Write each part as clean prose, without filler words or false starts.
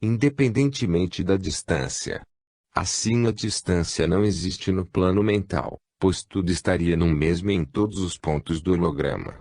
independentemente da distância. Assim, a distância não existe no plano mental, pois tudo estaria no mesmo em todos os pontos do holograma.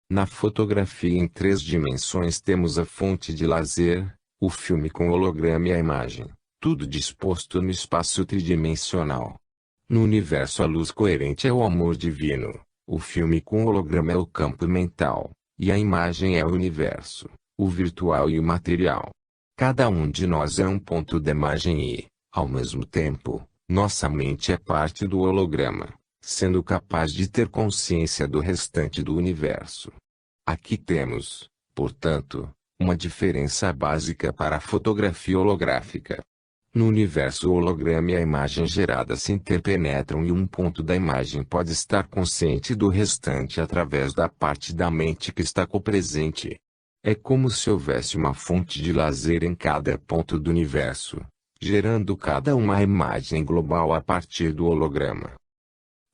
Na fotografia em 3 dimensões temos a fonte de lazer, o filme com holograma e a imagem, tudo disposto no espaço tridimensional. No universo a luz coerente é o amor divino, o filme com holograma é o campo mental, e a imagem é o universo, o virtual e o material. Cada um de nós é um ponto da imagem e, ao mesmo tempo, nossa mente é parte do holograma, sendo capaz de ter consciência do restante do universo. Aqui temos, portanto, uma diferença básica para a fotografia holográfica. No universo o holograma e a imagem gerada se interpenetram e um ponto da imagem pode estar consciente do restante através da parte da mente que está copresente. É como se houvesse uma fonte de lazer em cada ponto do universo, gerando cada uma imagem global a partir do holograma.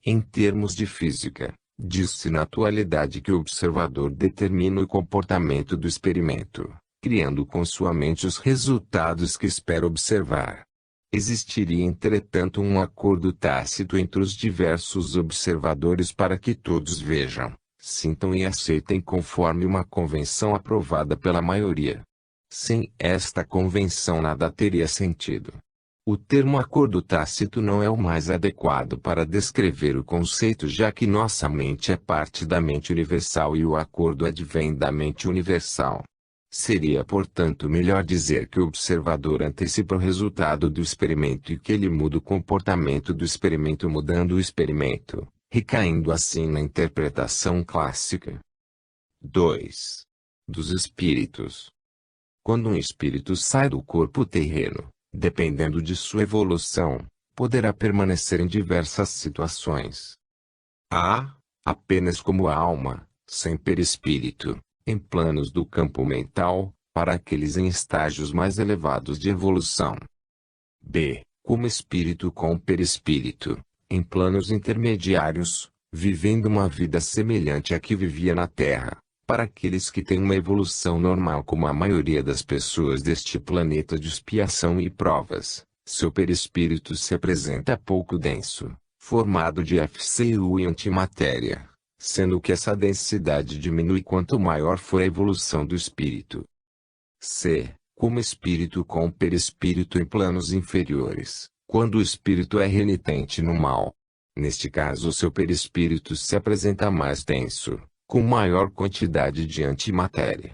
Em termos de física, diz-se na atualidade que o observador determina o comportamento do experimento, criando com sua mente os resultados que espera observar. Existiria entretanto um acordo tácito entre os diversos observadores para que todos vejam, sintam e aceitem conforme uma convenção aprovada pela maioria. Sem esta convenção nada teria sentido. O termo acordo tácito não é o mais adequado para descrever o conceito, já que nossa mente é parte da mente universal e o acordo advém da mente universal. Seria, portanto, melhor dizer que o observador antecipa o resultado do experimento e que ele muda o comportamento do experimento mudando o experimento, recaindo assim na interpretação clássica. 2. Dos espíritos. Quando um espírito sai do corpo terreno, dependendo de sua evolução, poderá permanecer em diversas situações. A. Apenas como alma, sem perispírito, em planos do campo mental, para aqueles em estágios mais elevados de evolução. B. Como espírito com perispírito, em planos intermediários, vivendo uma vida semelhante à que vivia na Terra, para aqueles que têm uma evolução normal como a maioria das pessoas deste planeta de expiação e provas. Seu perispírito se apresenta pouco denso, formado de FCU e antimatéria, sendo que essa densidade diminui quanto maior for a evolução do espírito. C. Como espírito com perispírito em planos inferiores, quando o espírito é renitente no mal. Neste caso seu perispírito se apresenta mais denso, com maior quantidade de antimatéria.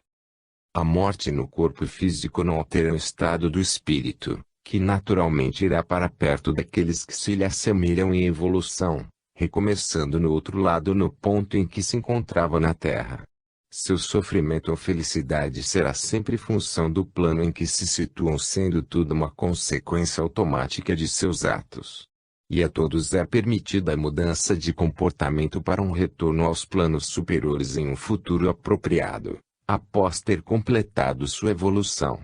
A morte no corpo físico não altera o estado do espírito, que naturalmente irá para perto daqueles que se lhe assemelham em evolução, recomeçando no outro lado no ponto em que se encontrava na Terra. Seu sofrimento ou felicidade será sempre função do plano em que se situam, sendo tudo uma consequência automática de seus atos. E a todos é permitida a mudança de comportamento para um retorno aos planos superiores em um futuro apropriado, após ter completado sua evolução.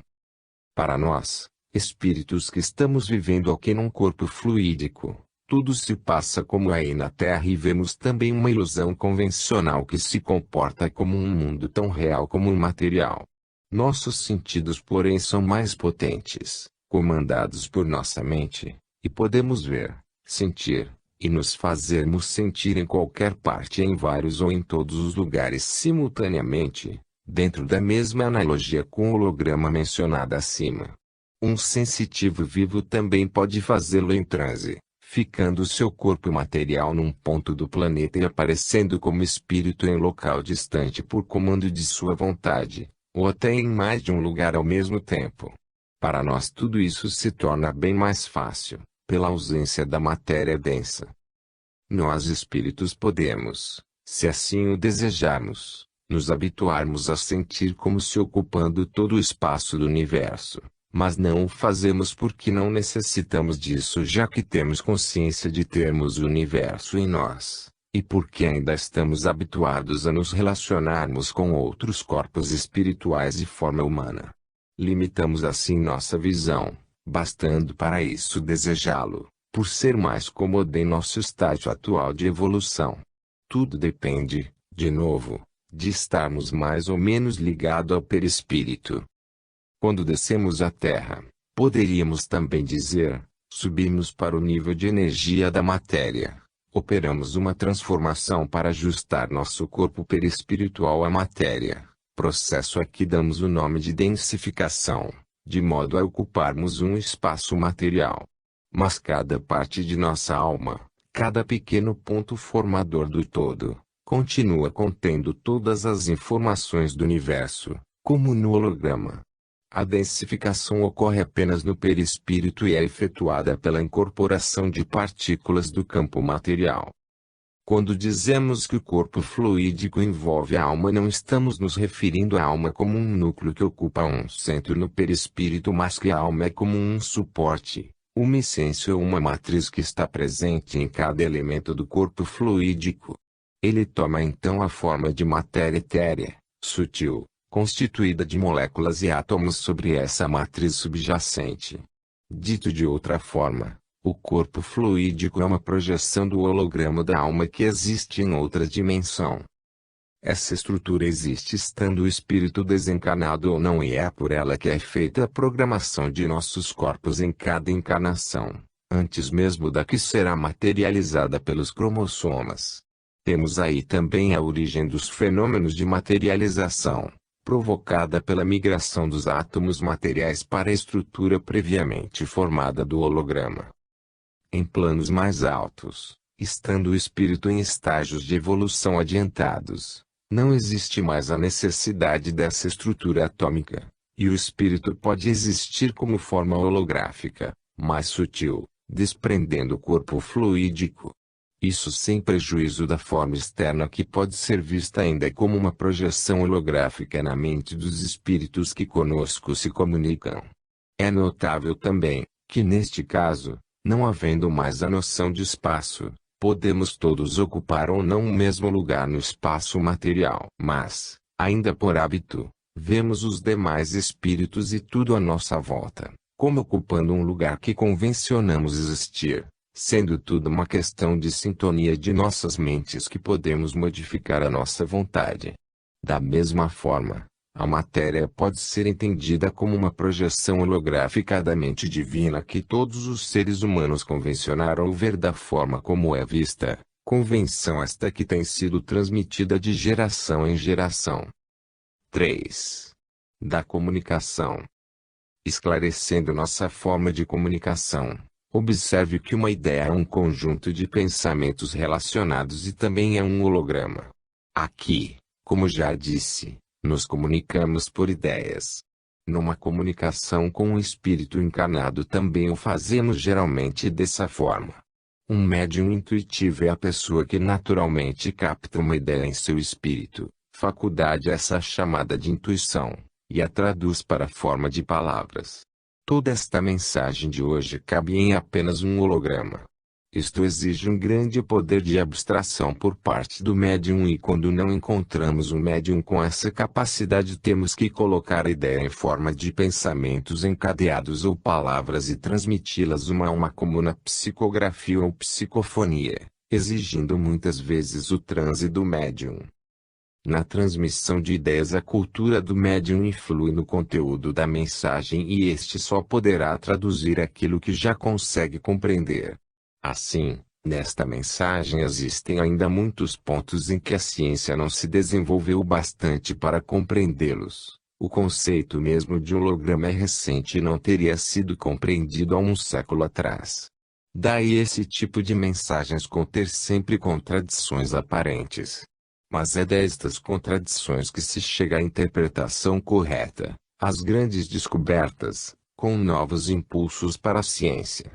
Para nós, espíritos que estamos vivendo aqui num corpo fluídico, tudo se passa como aí na Terra e vemos também uma ilusão convencional que se comporta como um mundo tão real como um material. Nossos sentidos, porém, são mais potentes, comandados por nossa mente, e podemos ver, sentir, e nos fazermos sentir em qualquer parte, em vários ou em todos os lugares simultaneamente, dentro da mesma analogia com o holograma mencionada acima. Um sensitivo vivo também pode fazê-lo em transe, ficando seu corpo material num ponto do planeta e aparecendo como espírito em local distante por comando de sua vontade, ou até em mais de um lugar ao mesmo tempo. Para nós tudo isso se torna bem mais fácil, pela ausência da matéria densa. Nós espíritos podemos, se assim o desejarmos, nos habituarmos a sentir como se ocupando todo o espaço do universo. Mas não o fazemos porque não necessitamos disso, já que temos consciência de termos o universo em nós, e porque ainda estamos habituados a nos relacionarmos com outros corpos espirituais de forma humana. Limitamos assim nossa visão, bastando para isso desejá-lo, por ser mais cômodo em nosso estágio atual de evolução. Tudo depende, de novo, de estarmos mais ou menos ligados ao perispírito. Quando descemos à Terra, poderíamos também dizer, subimos para o nível de energia da matéria. Operamos uma transformação para ajustar nosso corpo perispiritual à matéria, processo a que damos o nome de densificação, de modo a ocuparmos um espaço material. Mas cada parte de nossa alma, cada pequeno ponto formador do todo, continua contendo todas as informações do universo, como no holograma. A densificação ocorre apenas no perispírito e é efetuada pela incorporação de partículas do campo material. Quando dizemos que o corpo fluídico envolve a alma, não estamos nos referindo à alma como um núcleo que ocupa um centro no perispírito, mas que a alma é como um suporte, uma essência ou uma matriz que está presente em cada elemento do corpo fluídico. Ele toma então a forma de matéria etérea, sutil, constituída de moléculas e átomos sobre essa matriz subjacente. Dito de outra forma, o corpo fluídico é uma projeção do holograma da alma que existe em outra dimensão. Essa estrutura existe estando o espírito desencarnado ou não, e é por ela que é feita a programação de nossos corpos em cada encarnação, antes mesmo da que será materializada pelos cromossomas. Temos aí também a origem dos fenômenos de materialização, provocada pela migração dos átomos materiais para a estrutura previamente formada do holograma. Em planos mais altos, estando o espírito em estágios de evolução adiantados, não existe mais a necessidade dessa estrutura atômica, e o espírito pode existir como forma holográfica, mais sutil, desprendendo o corpo fluídico. Isso sem prejuízo da forma externa, que pode ser vista ainda como uma projeção holográfica na mente dos espíritos que conosco se comunicam. É notável também, que neste caso, não havendo mais a noção de espaço, podemos todos ocupar ou não o mesmo lugar no espaço material. Mas, ainda por hábito, vemos os demais espíritos e tudo à nossa volta, como ocupando um lugar que convencionamos existir, sendo tudo uma questão de sintonia de nossas mentes que podemos modificar à nossa vontade. Da mesma forma, a matéria pode ser entendida como uma projeção holográfica da mente divina que todos os seres humanos convencionaram ver da forma como é vista, convenção esta que tem sido transmitida de geração em geração. 3. Da comunicação. Esclarecendo nossa forma de comunicação, observe que uma ideia é um conjunto de pensamentos relacionados e também é um holograma. Aqui, como já disse, nos comunicamos por ideias. Numa comunicação com um espírito encarnado também o fazemos geralmente dessa forma. Um médium intuitivo é a pessoa que naturalmente capta uma ideia em seu espírito, faculdade essa chamada de intuição, e a traduz para a forma de palavras. Toda esta mensagem de hoje cabe em apenas um holograma. Isto exige um grande poder de abstração por parte do médium, e quando não encontramos um médium com essa capacidade, temos que colocar a ideia em forma de pensamentos encadeados ou palavras e transmiti-las uma a uma como na psicografia ou psicofonia, exigindo muitas vezes o transe do médium. Na transmissão de ideias, a cultura do médium influi no conteúdo da mensagem e este só poderá traduzir aquilo que já consegue compreender. Assim, nesta mensagem existem ainda muitos pontos em que a ciência não se desenvolveu bastante para compreendê-los. O conceito mesmo de holograma é recente e não teria sido compreendido há um século atrás. Daí esse tipo de mensagens conter sempre contradições aparentes. Mas é destas contradições que se chega à interpretação correta, às grandes descobertas, com novos impulsos para a ciência.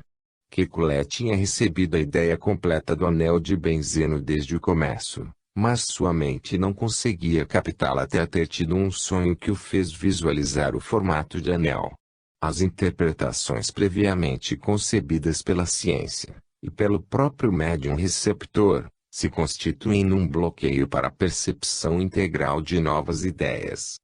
Kekulé tinha recebido a ideia completa do anel de benzeno desde o começo, mas sua mente não conseguia captá-la até ter tido um sonho que o fez visualizar o formato de anel. As interpretações previamente concebidas pela ciência, e pelo próprio médium receptor, se constituem num bloqueio para a percepção integral de novas ideias.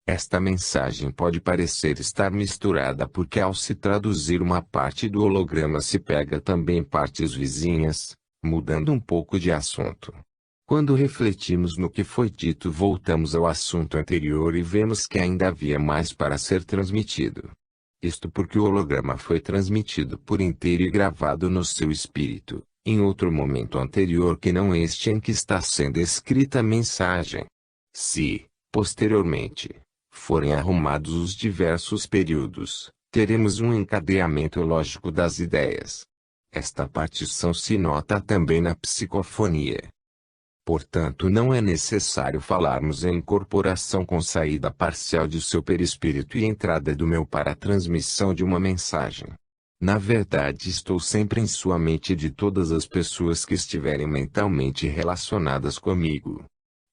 Esta mensagem pode parecer estar misturada porque ao se traduzir uma parte do holograma se pega também partes vizinhas, mudando um pouco de assunto. Quando refletimos no que foi dito, voltamos ao assunto anterior e vemos que ainda havia mais para ser transmitido. Isto porque o holograma foi transmitido por inteiro e gravado no seu espírito, em outro momento anterior que não este em que está sendo escrita a mensagem. Se, posteriormente, forem arrumados os diversos períodos, teremos um encadeamento lógico das ideias. Esta partição se nota também na psicofonia. Portanto, não é necessário falarmos em incorporação com saída parcial de seu perispírito e entrada do meu para a transmissão de uma mensagem. Na verdade, estou sempre em sua mente e de todas as pessoas que estiverem mentalmente relacionadas comigo.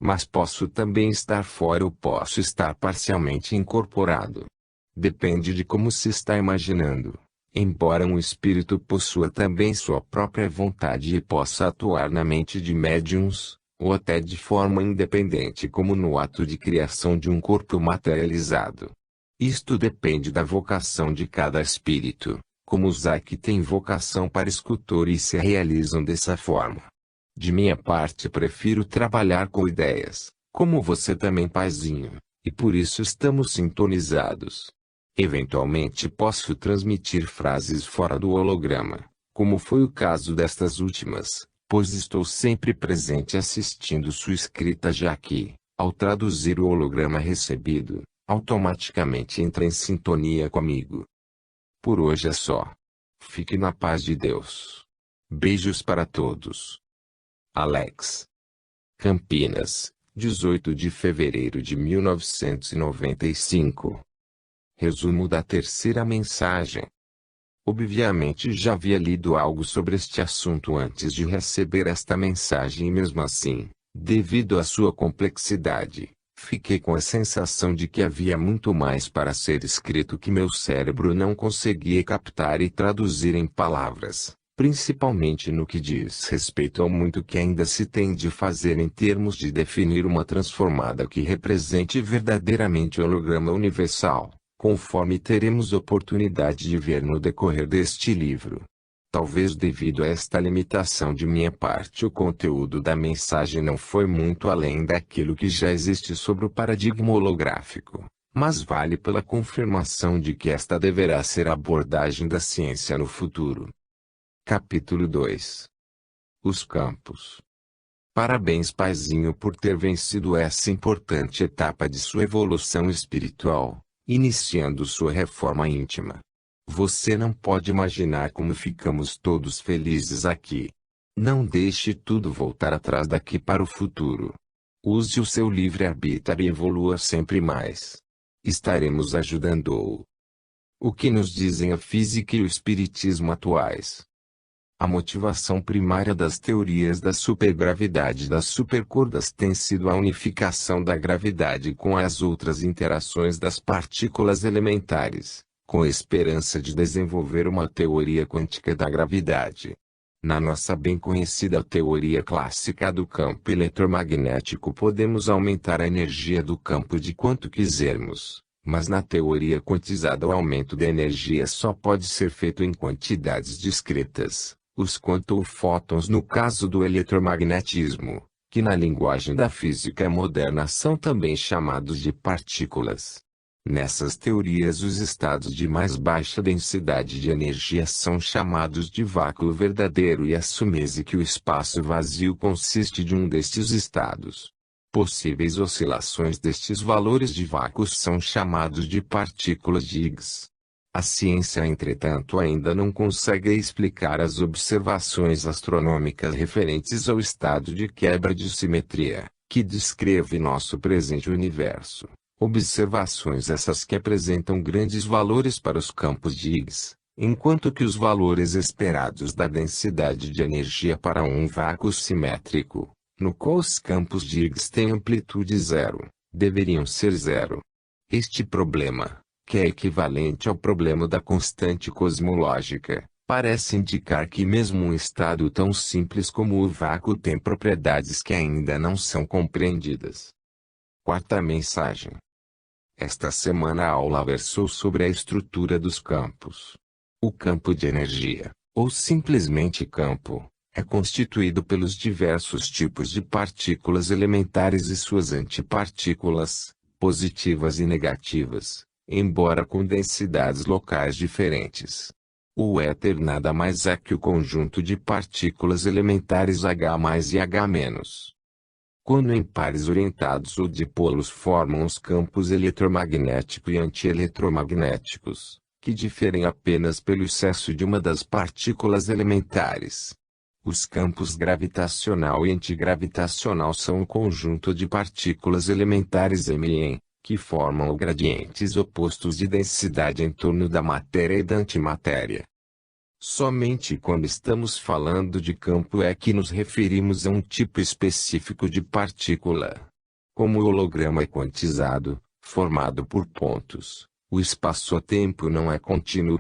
Mas posso também estar fora ou posso estar parcialmente incorporado. Depende de como se está imaginando. Embora um espírito possua também sua própria vontade e possa atuar na mente de médiuns, ou até de forma independente como no ato de criação de um corpo materializado. Isto depende da vocação de cada espírito, como os que têm vocação para escultor e se realizam dessa forma. De minha parte prefiro trabalhar com ideias, como você também, paizinho, e por isso estamos sintonizados. Eventualmente posso transmitir frases fora do holograma, como foi o caso destas últimas, pois estou sempre presente assistindo sua escrita, já que, ao traduzir o holograma recebido, automaticamente entra em sintonia comigo. Por hoje é só. Fique na paz de Deus. Beijos para todos. Alex. Campinas, 18 de fevereiro de 1995. Resumo da terceira mensagem. Obviamente já havia lido algo sobre este assunto antes de receber esta mensagem e mesmo assim, devido à sua complexidade, fiquei com a sensação de que havia muito mais para ser escrito que meu cérebro não conseguia captar e traduzir em palavras, principalmente no que diz respeito ao muito que ainda se tem de fazer em termos de definir uma transformada que represente verdadeiramente o holograma universal, conforme teremos oportunidade de ver no decorrer deste livro. Talvez devido a esta limitação de minha parte, o conteúdo da mensagem não foi muito além daquilo que já existe sobre o paradigma holográfico, mas vale pela confirmação de que esta deverá ser a abordagem da ciência no futuro. Capítulo 2. Os campos. Parabéns, paizinho, por ter vencido essa importante etapa de sua evolução espiritual, iniciando sua reforma íntima. Você não pode imaginar como ficamos todos felizes aqui. Não deixe tudo voltar atrás daqui para o futuro. Use o seu livre-arbítrio e evolua sempre mais. Estaremos ajudando-o. O que nos dizem a física e o espiritismo atuais? A motivação primária das teorias da supergravidade e das supercordas tem sido a unificação da gravidade com as outras interações das partículas elementares, com a esperança de desenvolver uma teoria quântica da gravidade. Na nossa bem conhecida teoria clássica do campo eletromagnético podemos aumentar a energia do campo de quanto quisermos, mas na teoria quantizada o aumento da energia só pode ser feito em quantidades discretas. Os quantum-fótons no caso do eletromagnetismo, que na linguagem da física moderna são também chamados de partículas. Nessas teorias os estados de mais baixa densidade de energia são chamados de vácuo verdadeiro e assume-se que o espaço vazio consiste de um destes estados. Possíveis oscilações destes valores de vácuo são chamados de partículas de Higgs. A ciência, entretanto, ainda não consegue explicar as observações astronômicas referentes ao estado de quebra de simetria, que descreve nosso presente universo. Observações essas que apresentam grandes valores para os campos de Higgs, enquanto que os valores esperados da densidade de energia para um vácuo simétrico, no qual os campos de Higgs têm amplitude zero, deveriam ser zero. Este problema, que é equivalente ao problema da constante cosmológica, parece indicar que mesmo um estado tão simples como o vácuo tem propriedades que ainda não são compreendidas. Quarta mensagem. Esta semana a aula versou sobre a estrutura dos campos. O campo de energia, ou simplesmente campo, É constituído pelos diversos tipos de partículas elementares e suas antipartículas, positivas e negativas, embora com densidades locais diferentes. O éter nada mais é que o conjunto de partículas elementares H mais e H-. Quando em pares orientados ou dipolos formam os campos eletromagnético e antieletromagnéticos, que diferem apenas pelo excesso de uma das partículas elementares. Os campos gravitacional e antigravitacional são um conjunto de partículas elementares M, que formam gradientes opostos de densidade em torno da matéria e da antimatéria. Somente quando estamos falando de campo é que nos referimos a um tipo específico de partícula. Como o holograma é quantizado, formado por pontos, o espaço-tempo não é contínuo.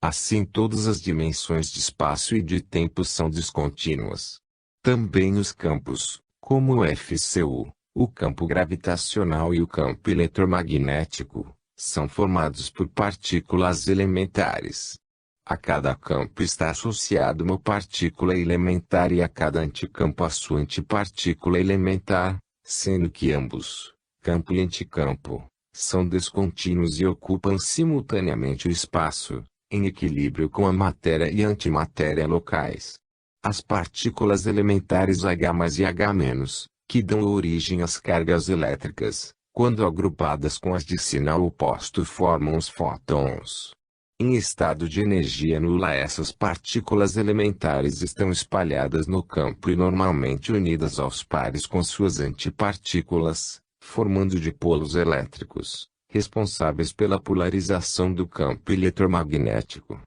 Assim todas as dimensões de espaço e de tempo são descontínuas. Também os campos, como o FCU, o campo gravitacional e o campo eletromagnético, são formados por partículas elementares. A cada campo está associado uma partícula elementar e a cada anticampo a sua antipartícula elementar, sendo que ambos, campo e anticampo, são descontínuos e ocupam simultaneamente o espaço, em equilíbrio com a matéria e antimatéria locais. As partículas elementares H+ e H-, que dão origem às cargas elétricas, quando agrupadas com as de sinal oposto formam os fótons. Em estado de energia nula essas partículas elementares estão espalhadas no campo e normalmente unidas aos pares com suas antipartículas, formando dipolos elétricos, responsáveis pela polarização do campo eletromagnético.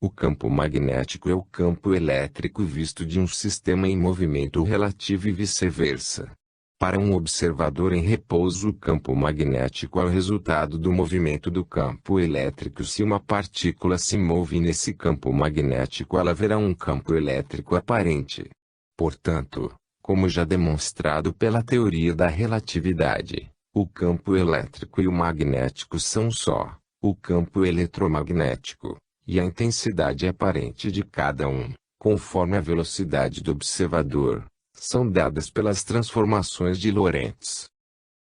O campo magnético é o campo elétrico visto de um sistema em movimento relativo e vice-versa. Para um observador em repouso, o campo magnético é o resultado do movimento do campo elétrico. Se uma partícula se move nesse campo magnético, ela verá um campo elétrico aparente. Portanto, como já demonstrado pela teoria da relatividade, o campo elétrico e o magnético são só, o campo eletromagnético, e a intensidade aparente de cada um, conforme a velocidade do observador, são dadas pelas transformações de Lorentz.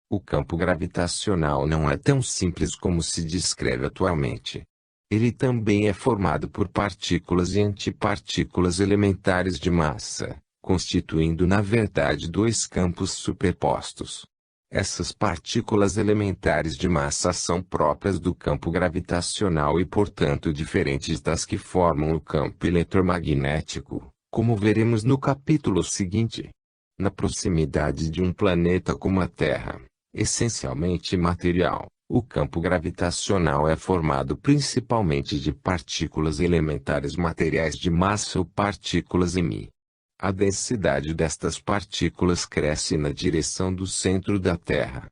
O campo gravitacional não é tão simples como se descreve atualmente. Ele também é formado por partículas e antipartículas elementares de massa, constituindo na verdade dois campos superpostos. Essas partículas elementares de massa são próprias do campo gravitacional e portanto diferentes das que formam o campo eletromagnético, como veremos no capítulo seguinte. Na proximidade de um planeta como a Terra, essencialmente material, o campo gravitacional é formado principalmente de partículas elementares materiais de massa ou partículas M. A densidade destas partículas cresce na direção do centro da Terra.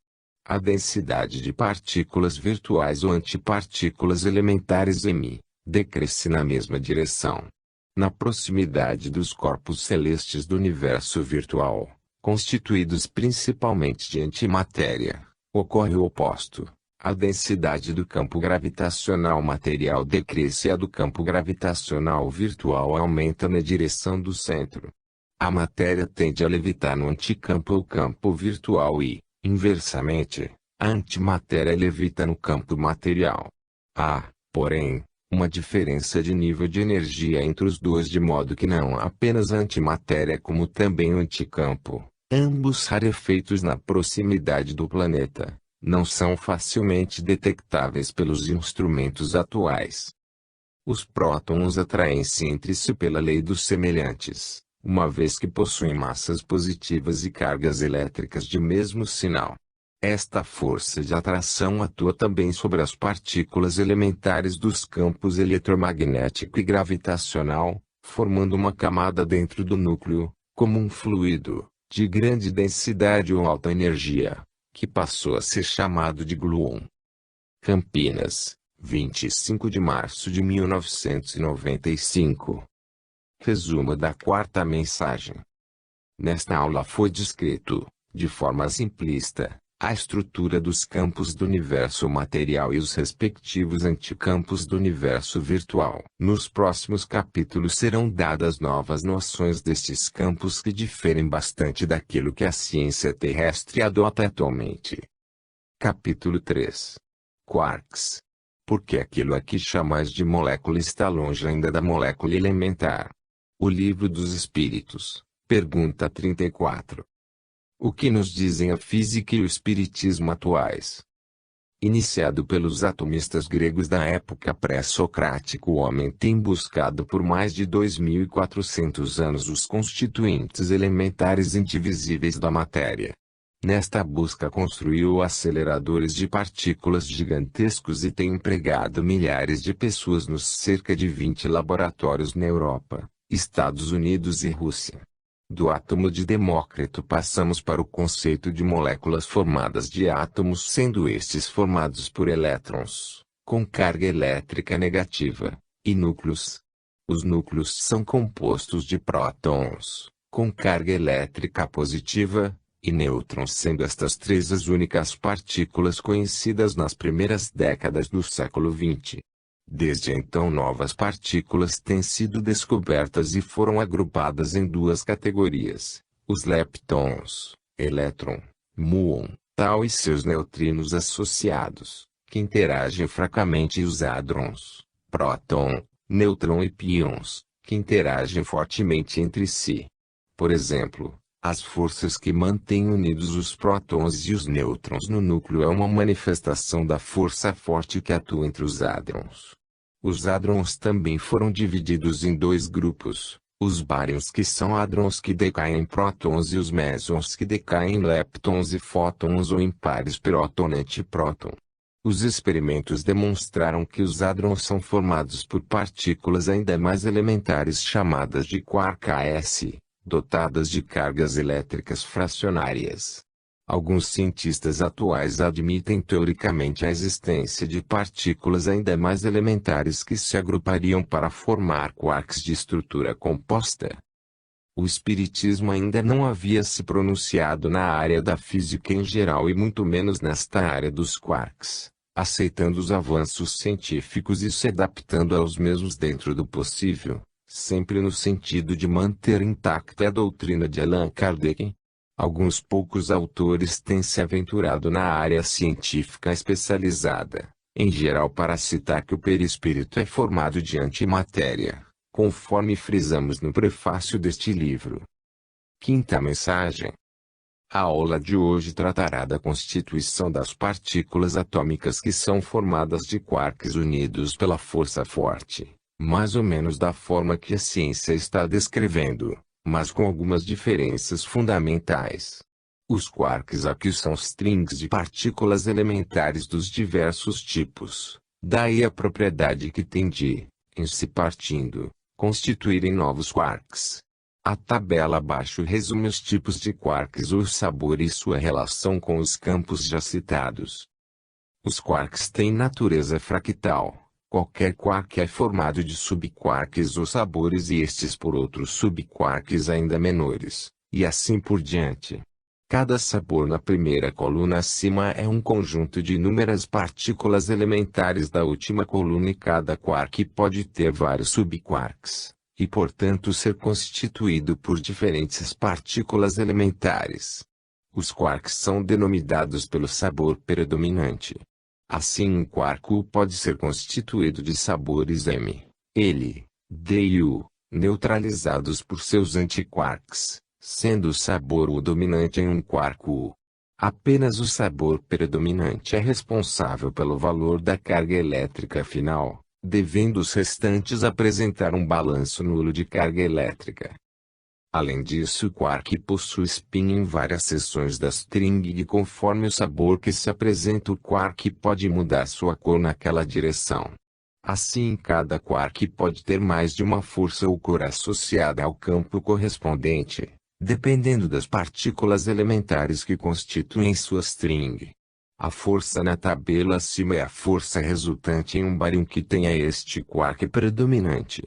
A densidade de partículas virtuais ou antipartículas elementares M decresce na mesma direção. Na proximidade dos corpos celestes do universo virtual, constituídos principalmente de antimatéria, ocorre o oposto. A densidade do campo gravitacional material decresce e a do campo gravitacional virtual aumenta na direção do centro. A matéria tende a levitar no anticampo ou campo virtual e, inversamente, a antimatéria levita no campo material. Há, porém, uma diferença de nível de energia entre os dois de modo que não apenas a antimatéria como também o anticampo, ambos rarefeitos na proximidade do planeta, não são facilmente detectáveis pelos instrumentos atuais. Os prótons atraem-se entre si pela lei dos semelhantes, uma vez que possuem massas positivas e cargas elétricas de mesmo sinal. Esta força de atração atua também sobre as partículas elementares dos campos eletromagnético e gravitacional, formando uma camada dentro do núcleo, como um fluido, de grande densidade ou alta energia, que passou a ser chamado de gluon. Campinas, 25 de março de 1995. Resumo da quarta mensagem. Nesta aula foi descrito, de forma simplista, a estrutura dos campos do universo material e os respectivos anticampos do universo virtual. Nos próximos capítulos serão dadas novas noções destes campos que diferem bastante daquilo que a ciência terrestre adota atualmente. Capítulo 3. Quarks. Por que aquilo a que chamais de molécula está longe ainda da molécula elementar? O Livro dos Espíritos, pergunta 34. O que nos dizem a física e o espiritismo atuais? Iniciado pelos atomistas gregos da época pré-socrática, o homem tem buscado por mais de 2.400 anos os constituintes elementares indivisíveis da matéria. Nesta busca construiu aceleradores de partículas gigantescos e tem empregado milhares de pessoas nos cerca de 20 laboratórios na Europa, Estados Unidos e Rússia. Do átomo de Demócrito passamos para o conceito de moléculas formadas de átomos, sendo estes formados por elétrons, com carga elétrica negativa, e núcleos. Os núcleos são compostos de prótons, com carga elétrica positiva, e nêutrons, sendo estas três as únicas partículas conhecidas nas primeiras décadas do século XX. Desde então novas partículas têm sido descobertas e foram agrupadas em duas categorias, os leptons, elétron, muon, tal e seus neutrinos associados, que interagem fracamente, e os hadrons, próton, nêutron e pions, que interagem fortemente entre si. Por exemplo, as forças que mantêm unidos os prótons e os nêutrons no núcleo é uma manifestação da força forte que atua entre os hadrons. Os hadrons também foram divididos em dois grupos, os bárions, que são hadrons que decaem em prótons, e os mesons, que decaem em leptons e fótons ou em pares próton-antipróton. Os experimentos demonstraram que os hadrons são formados por partículas ainda mais elementares chamadas de quarks, dotadas de cargas elétricas fracionárias. Alguns cientistas atuais admitem teoricamente a existência de partículas ainda mais elementares que se agrupariam para formar quarks de estrutura composta. O espiritismo ainda não havia se pronunciado na área da física em geral e muito menos nesta área dos quarks, aceitando os avanços científicos e se adaptando aos mesmos dentro do possível, sempre no sentido de manter intacta a doutrina de Allan Kardec. Alguns poucos autores têm se aventurado na área científica especializada, em geral para citar que o perispírito é formado de antimatéria, conforme frisamos no prefácio deste livro. Quinta mensagem. A aula de hoje tratará da constituição das partículas atômicas, que são formadas de quarks unidos pela força forte, mais ou menos da forma que a ciência está descrevendo, mas com algumas diferenças fundamentais. Os quarks aqui são strings de partículas elementares dos diversos tipos, daí a propriedade que tem de, em se partindo, constituírem novos quarks. A tabela abaixo resume os tipos de quarks, o sabor e sua relação com os campos já citados. Os quarks têm natureza fractal. Qualquer quark é formado de subquarks ou sabores e estes por outros subquarks ainda menores, e assim por diante. Cada sabor na primeira coluna acima é um conjunto de inúmeras partículas elementares da última coluna, e cada quark pode ter vários subquarks, e portanto ser constituído por diferentes partículas elementares. Os quarks são denominados pelo sabor predominante. Assim, um quark U pode ser constituído de sabores M, L, D e U, neutralizados por seus antiquarks, sendo o sabor U dominante em um quark U. Apenas o sabor predominante é responsável pelo valor da carga elétrica final, devendo os restantes apresentar um balanço nulo de carga elétrica. Além disso, o quark possui spin em várias seções da string, e conforme o sabor que se apresenta, o quark pode mudar sua cor naquela direção. Assim, cada quark pode ter mais de uma força ou cor associada ao campo correspondente, dependendo das partículas elementares que constituem sua string. A força na tabela acima é a força resultante em um bárion que tenha este quark predominante.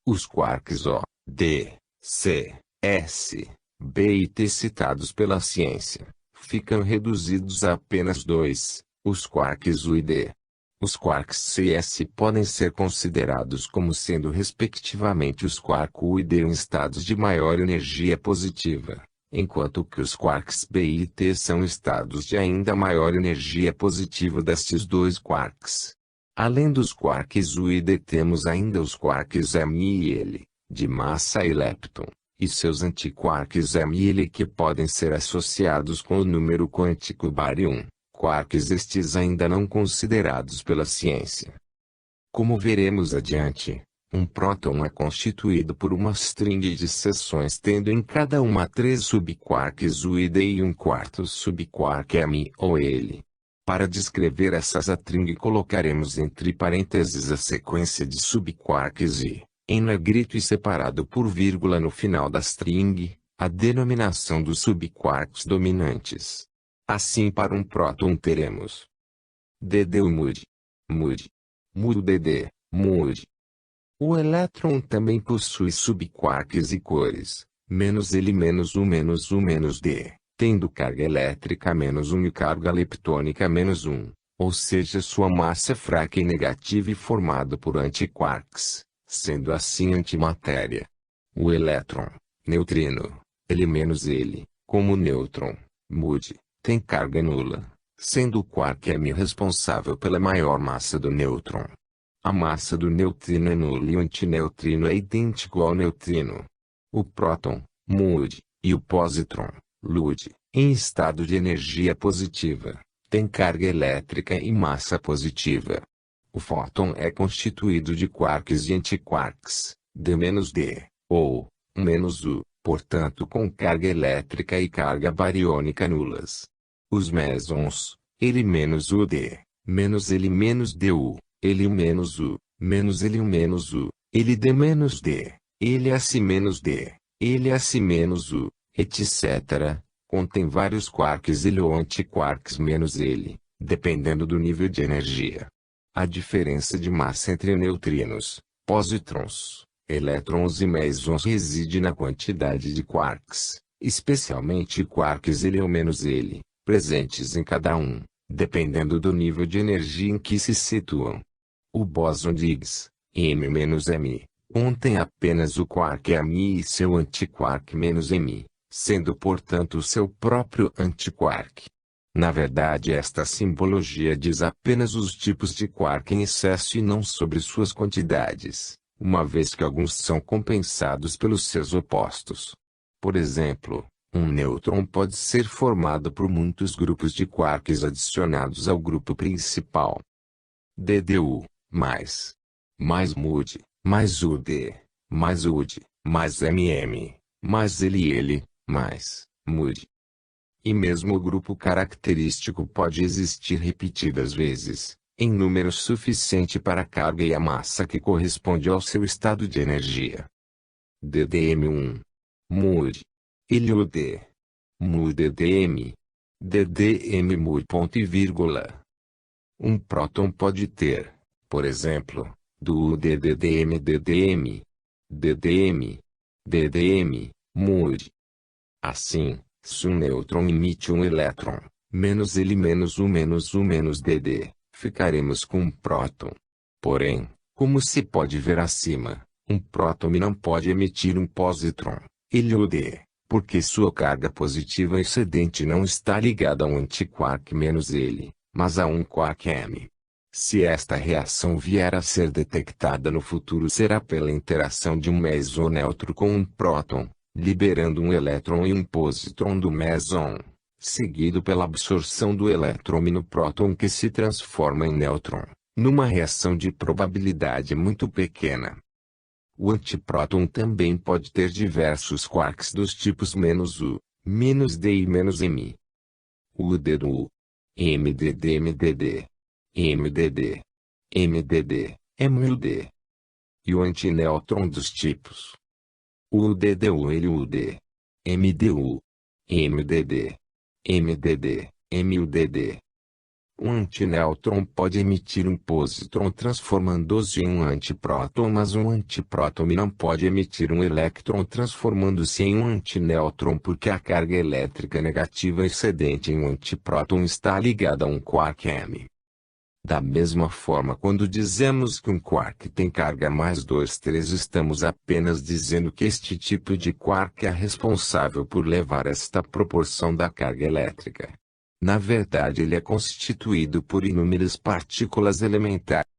Os quarks O, D, C, S, B e T citados pela ciência ficam reduzidos a apenas dois, os quarks U e D. Os quarks C e S podem ser considerados como sendo respectivamente os quarks U e D em estados de maior energia positiva, enquanto que os quarks B e T são estados de ainda maior energia positiva destes dois quarks. Além dos quarks U e D temos ainda os quarks M e L, de massa e lepton, e seus antiquarks M e L que podem ser associados com o número quântico bário 1. Quarks estes ainda não considerados pela ciência. Como veremos adiante, um próton é constituído por uma string de seções tendo em cada uma 3 subquarks U e D e um quarto subquark M ou L. Para descrever essa string colocaremos entre parênteses a sequência de subquarks e, em negrito e separado por vírgula no final da string, a denominação dos subquarks dominantes. Assim para um próton teremos DD Mud, Mud, Mud DD, Mud. O elétron também possui subquarks e cores, menos L menos U menos U menos D, tendo carga elétrica menos 1 e carga leptônica menos 1, ou seja sua massa fraca e negativa e formado por antiquarks, sendo assim antimatéria. O elétron, neutrino, L menos L, como nêutron, Mud, tem carga nula, sendo o quark M responsável pela maior massa do nêutron. A massa do neutrino é nula e o antineutrino é idêntico ao neutrino. O próton, Mud, e o positron, Lud, em estado de energia positiva, tem carga elétrica e massa positiva. O fóton é constituído de quarks e antiquarks, D-D, ou -U, portanto com carga elétrica e carga bariônica nulas. Os mesons, L-UD, -L-DU, L-U, -L-U, LD-D, LS-D, LS-U, etc., contém vários quarks L ou antiquarks -L, dependendo do nível de energia. A diferença de massa entre neutrinos, positrons, elétrons e mesons reside na quantidade de quarks, especialmente quarks L ou -L, presentes em cada um, dependendo do nível de energia em que se situam. O bóson de Higgs, M-M, contém apenas o quark M e seu antiquark -M, sendo portanto o seu próprio antiquark. Na verdade esta simbologia diz apenas os tipos de quark em excesso e não sobre suas quantidades, uma vez que alguns são compensados pelos seus opostos. Por exemplo, um nêutron pode ser formado por muitos grupos de quarks adicionados ao grupo principal. DDU, mais Mud, mais UD, mais UD, mais MM, mais LL, mais Mud. E mesmo o grupo característico pode existir repetidas vezes, em número suficiente para a carga e a massa que corresponde ao seu estado de energia. DDM1, Mud, LUD, MUDDM, DDM Mud ponto e vírgula. Um próton pode ter, por exemplo, do DDM DDM, DDM, DDM, Mud. Assim, se um nêutron emite um elétron, menos L menos U menos U menos DD, ficaremos com um próton. Porém, como se pode ver acima, um próton não pode emitir um positron, LUD, porque sua carga positiva excedente não está ligada a um antiquark -L, mas a um quark M. Se esta reação vier a ser detectada no futuro será pela interação de um mesonêutron com um próton, liberando um elétron e um positron do meson, seguido pela absorção do elétron no próton que se transforma em nêutron, numa reação de probabilidade muito pequena. O antipróton também pode ter diversos quarks dos tipos -U, -D e -M. UD-U, MDD-MDD, MDD, MDD, MUD. E o antinêutron dos tipos UDDU e LUD, MDU, MDD, MDD, MUDD. Um antinêutron pode emitir um positron transformando-se em um antipróton, mas um antipróton não pode emitir um elétron transformando-se em um antinêutron porque a carga elétrica negativa excedente em um antipróton está ligada a um quark M. Da mesma forma, quando dizemos que um quark tem carga mais 2,3, estamos apenas dizendo que este tipo de quark é responsável por levar esta proporção da carga elétrica. Na verdade, ele é constituído por inúmeras partículas elementares